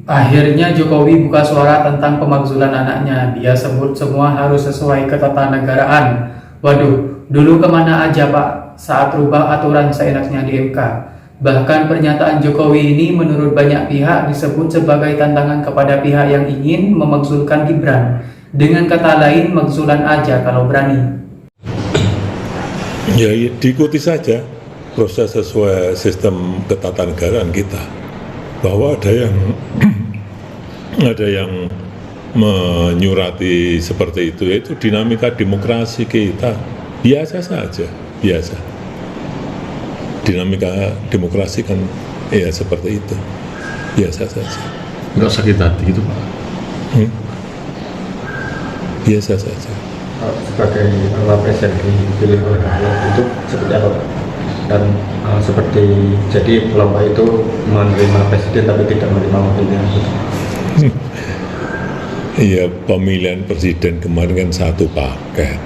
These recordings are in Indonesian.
Akhirnya Jokowi buka suara tentang pemakzulan anaknya. Dia sebut semua harus sesuai ketatanegaraan. Waduh, dulu kemana aja Pak saat rubah aturan seenaknya di MK? Bahkan pernyataan Jokowi ini menurut banyak pihak disebut sebagai tantangan kepada pihak yang ingin memakzulkan Gibran. Dengan kata lain, makzulan aja kalau berani. Ya, diikuti saja proses sesuai sistem ketatanegaraan kita. Bahwa ada yang menyurati seperti itu, yaitu dinamika demokrasi kita biasa saja, biasa. Dinamika demokrasi kan ya seperti itu, biasa saja. Nggak sakit hati gitu Pak? Biasa saja. Sebagai wapres yang dipilih oleh rakyat itu seperti apa Pak? Dan seperti jadi kelompok itu menerima presiden tapi tidak menerima wakilnya. Iya, pemilihan presiden kemarin kan satu paket,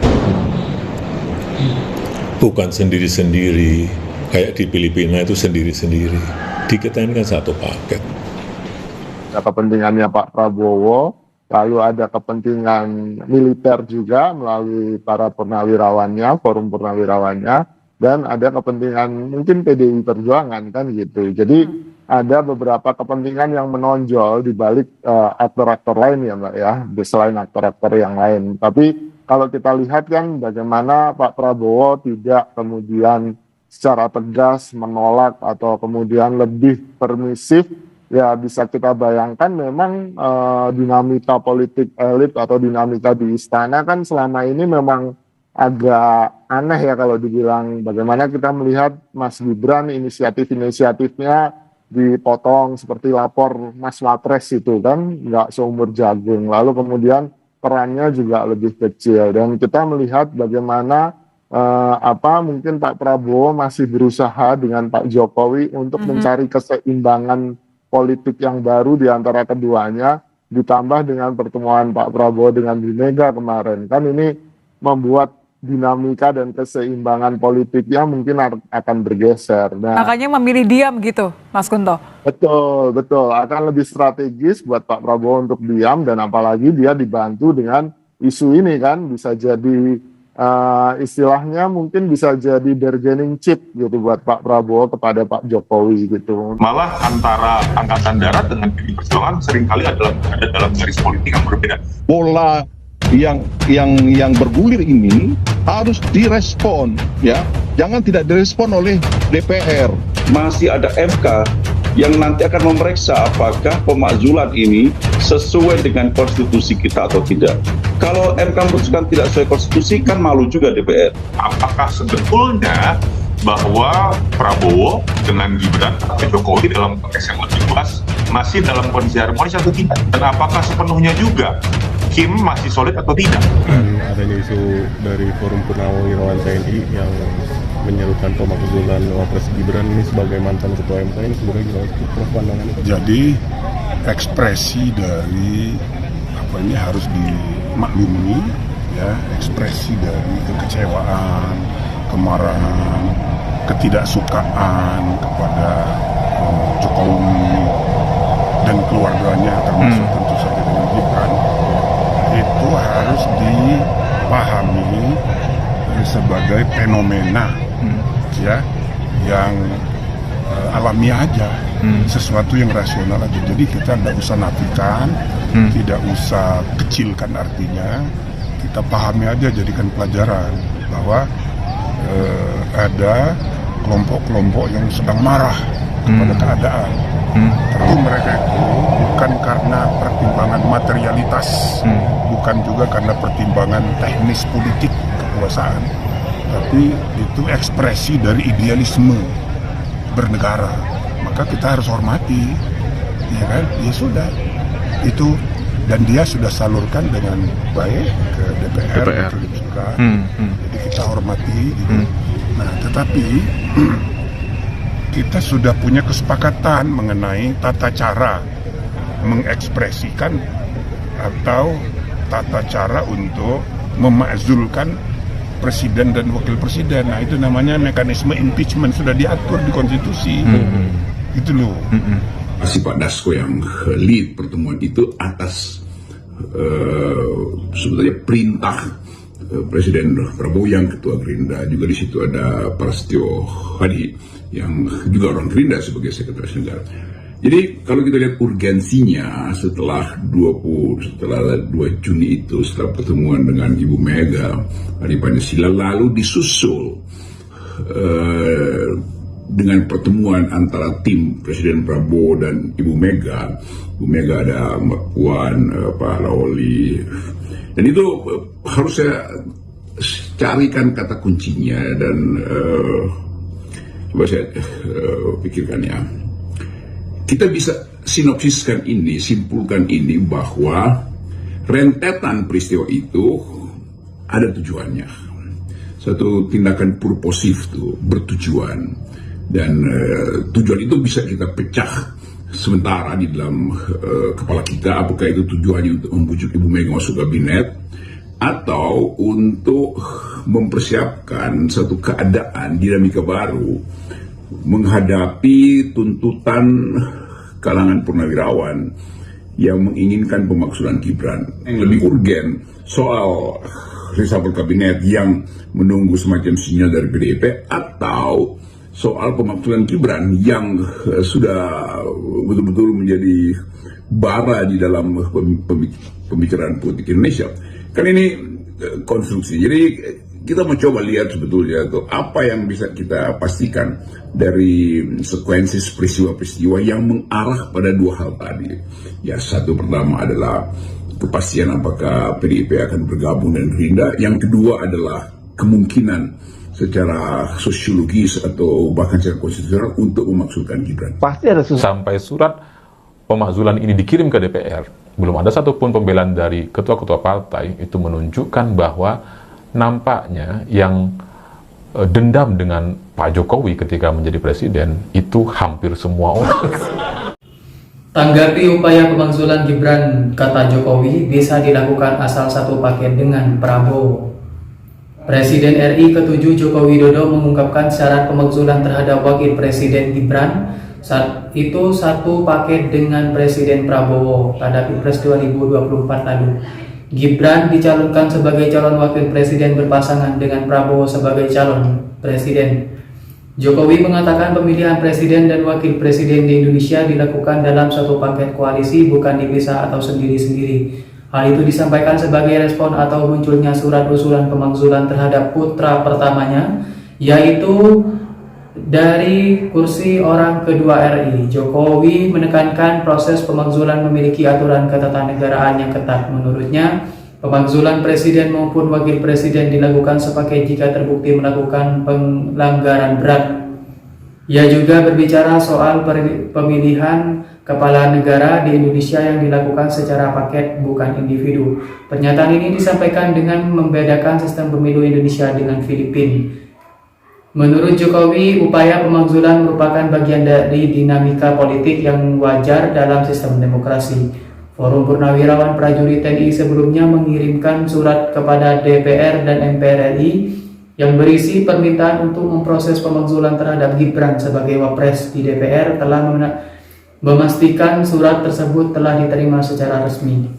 bukan sendiri-sendiri kayak di Filipina itu sendiri-sendiri. Di kita ini kan satu paket. Ada kepentingannya Pak Prabowo, lalu ada kepentingan militer juga melalui para purnawirawannya, forum purnawirawannya, dan ada kepentingan mungkin PDI Perjuangan kan gitu. Jadi ada beberapa kepentingan yang menonjol di balik aktor-aktor lain ya Mbak ya, selain aktor-aktor yang lain. Tapi kalau kita lihat kan bagaimana Pak Prabowo tidak kemudian secara tegas menolak atau kemudian lebih permisif, ya bisa kita bayangkan memang dinamika politik elit atau dinamika di istana kan selama ini memang agak aneh ya kalau dibilang. Bagaimana kita melihat Mas Gibran inisiatif-inisiatifnya dipotong seperti lapor Mas Wapres itu kan nggak seumur jagung, lalu kemudian perannya juga lebih kecil, dan kita melihat bagaimana mungkin Pak Prabowo masih berusaha dengan Pak Jokowi untuk mencari keseimbangan politik yang baru di antara keduanya, ditambah dengan pertemuan Pak Prabowo dengan Bu Mega kemarin kan ini membuat dinamika dan keseimbangan politiknya mungkin akan bergeser. Nah, makanya memilih diam gitu, Mas Kunto. Betul, akan lebih strategis buat Pak Prabowo untuk diam, dan apalagi dia dibantu dengan isu ini kan, bisa jadi istilahnya mungkin bisa jadi bargaining chip gitu buat Pak Prabowo kepada Pak Jokowi gitu. Malah antara Angkatan Darat dengan PDI Perjuangan seringkali ada dalam garis politik yang berbeda. Pola yang bergulir ini harus direspon, ya, jangan tidak direspon oleh DPR. Masih ada MK yang nanti akan memeriksa apakah pemakzulan ini sesuai dengan konstitusi kita atau tidak. Kalau MK memutuskan tidak sesuai konstitusi, kan malu juga DPR. Apakah sebetulnya bahwa Prabowo dengan Gibran atau Jokowi dalam konteks yang lebih luas masih dalam kondisi harmonis atau tidak? Dan apakah sepenuhnya juga Kim masih solid atau tidak? Adanya isu dari Forum Purnawirawan TNI yang menyerukan pemakzulan Wapres Gibran ini sebagai mantan Ketua MK ini sebenarnya gimana pandangannya? Jadi ekspresi dari apa ini harus dimaklumi ya, ekspresi dari kekecewaan, kemarahan, ketidaksukaan kepada Jokowi dan keluarganya termasuk tentu saja dengan Gibran, itu harus dipahami sebagai fenomena ya yang alamiah aja, sesuatu yang rasional aja. Jadi kita tidak usah nafikan, tidak usah kecilkan artinya, kita pahami aja, jadikan pelajaran bahwa ada kelompok-kelompok yang sedang marah kepada keadaan. Tentu mereka itu bukan karena pertimbangan materialitas, bukan juga karena pertimbangan teknis politik kekuasaan, tapi itu ekspresi dari idealisme bernegara. Maka kita harus hormati, ya kan? Ya sudah, itu, dan dia sudah salurkan dengan baik ke DPR. Jadi kita hormati gitu. Nah, tetapi kita sudah punya kesepakatan mengenai tata cara mengekspresikan atau tata cara untuk memakzulkan presiden dan wakil presiden. Nah, itu namanya mekanisme impeachment, sudah diatur di konstitusi. Gitu loh. si Pak Dasko yang lead pertemuan itu atas sebetulnya perintah Presiden Prabowo yang Ketua Gerindra. Juga di situ ada Prasetyo Hadi yang juga orang Gerindra sebagai Sekretaris Negara. Jadi kalau kita lihat urgensinya setelah 2 Juni itu, setelah pertemuan dengan Ibu Mega hari Pancasila, lalu disusul dengan pertemuan antara tim Presiden Prabowo dan Ibu Mega. Ibu Mega ada Mbak Puan, Pak Lawli, dan itu harus saya carikan kata kuncinya dan coba saya pikirkan ya. Kita bisa sinopsiskan ini, simpulkan ini bahwa rentetan peristiwa itu ada tujuannya. Satu tindakan purposif tuh, bertujuan. Dan tujuan itu bisa kita pecah sementara di dalam kepala kita, apakah itu tujuannya untuk membujuk Ibu Mega masuk kabinet atau untuk mempersiapkan satu keadaan dinamika baru menghadapi tuntutan kalangan purnawirawan yang menginginkan pemakzulan Gibran. Yang lebih urgen soal reshuffle kabinet yang menunggu semacam sinyal dari PDIP atau soal pemakzulan Gibran yang sudah betul-betul menjadi bara di dalam pembicaraan politik Indonesia. Kan ini konstruksi. Jadi kita mencoba lihat sebetulnya tuh apa yang bisa kita pastikan dari sekuensi peristiwa-peristiwa yang mengarah pada 2 hal tadi. Ya, satu pertama adalah kepastian apakah PDIP akan bergabung dengan Gerindra. Yang kedua adalah kemungkinan secara sosiologis atau bahkan secara konstitusional untuk memakzulkan Gibran. Pasti ada Sampai surat pemakzulan ini dikirim ke DPR, belum ada satupun pembelaan dari ketua-ketua partai itu menunjukkan bahwa nampaknya yang dendam dengan Pak Jokowi ketika menjadi presiden itu hampir semua orang. Tanggapi upaya pemakzulan Gibran, kata Jokowi, bisa dilakukan asal satu paket dengan Prabowo. Presiden RI ke-7 Joko Widodo mengungkapkan syarat pemakzulan terhadap Wakil Presiden Gibran saat itu satu paket dengan Presiden Prabowo pada Pilpres 2024 lalu. Gibran dicalonkan sebagai calon wakil presiden berpasangan dengan Prabowo sebagai calon presiden. Jokowi mengatakan pemilihan presiden dan wakil presiden di Indonesia dilakukan dalam satu paket koalisi, bukan dipisah atau sendiri-sendiri. Hal itu disampaikan sebagai respon atau munculnya surat usulan pemakzulan terhadap putra pertamanya, yaitu dari kursi orang kedua RI. Jokowi menekankan proses pemakzulan memiliki aturan ketatanegaraan yang ketat. Menurutnya, pemakzulan presiden maupun wakil presiden dilakukan sepaket jika terbukti melakukan pelanggaran berat. Ia juga berbicara soal pemilihan kepala negara di Indonesia yang dilakukan secara paket, bukan individu. Pernyataan ini disampaikan dengan membedakan sistem pemilu Indonesia dengan Filipina. Menurut Jokowi, upaya pemakzulan merupakan bagian dari dinamika politik yang wajar dalam sistem demokrasi. Forum Purnawirawan Prajurit TNI sebelumnya mengirimkan surat kepada DPR dan MPR RI yang berisi permintaan untuk memproses pemakzulan terhadap Gibran sebagai Wapres. Di DPR telah memastikan surat tersebut telah diterima secara resmi.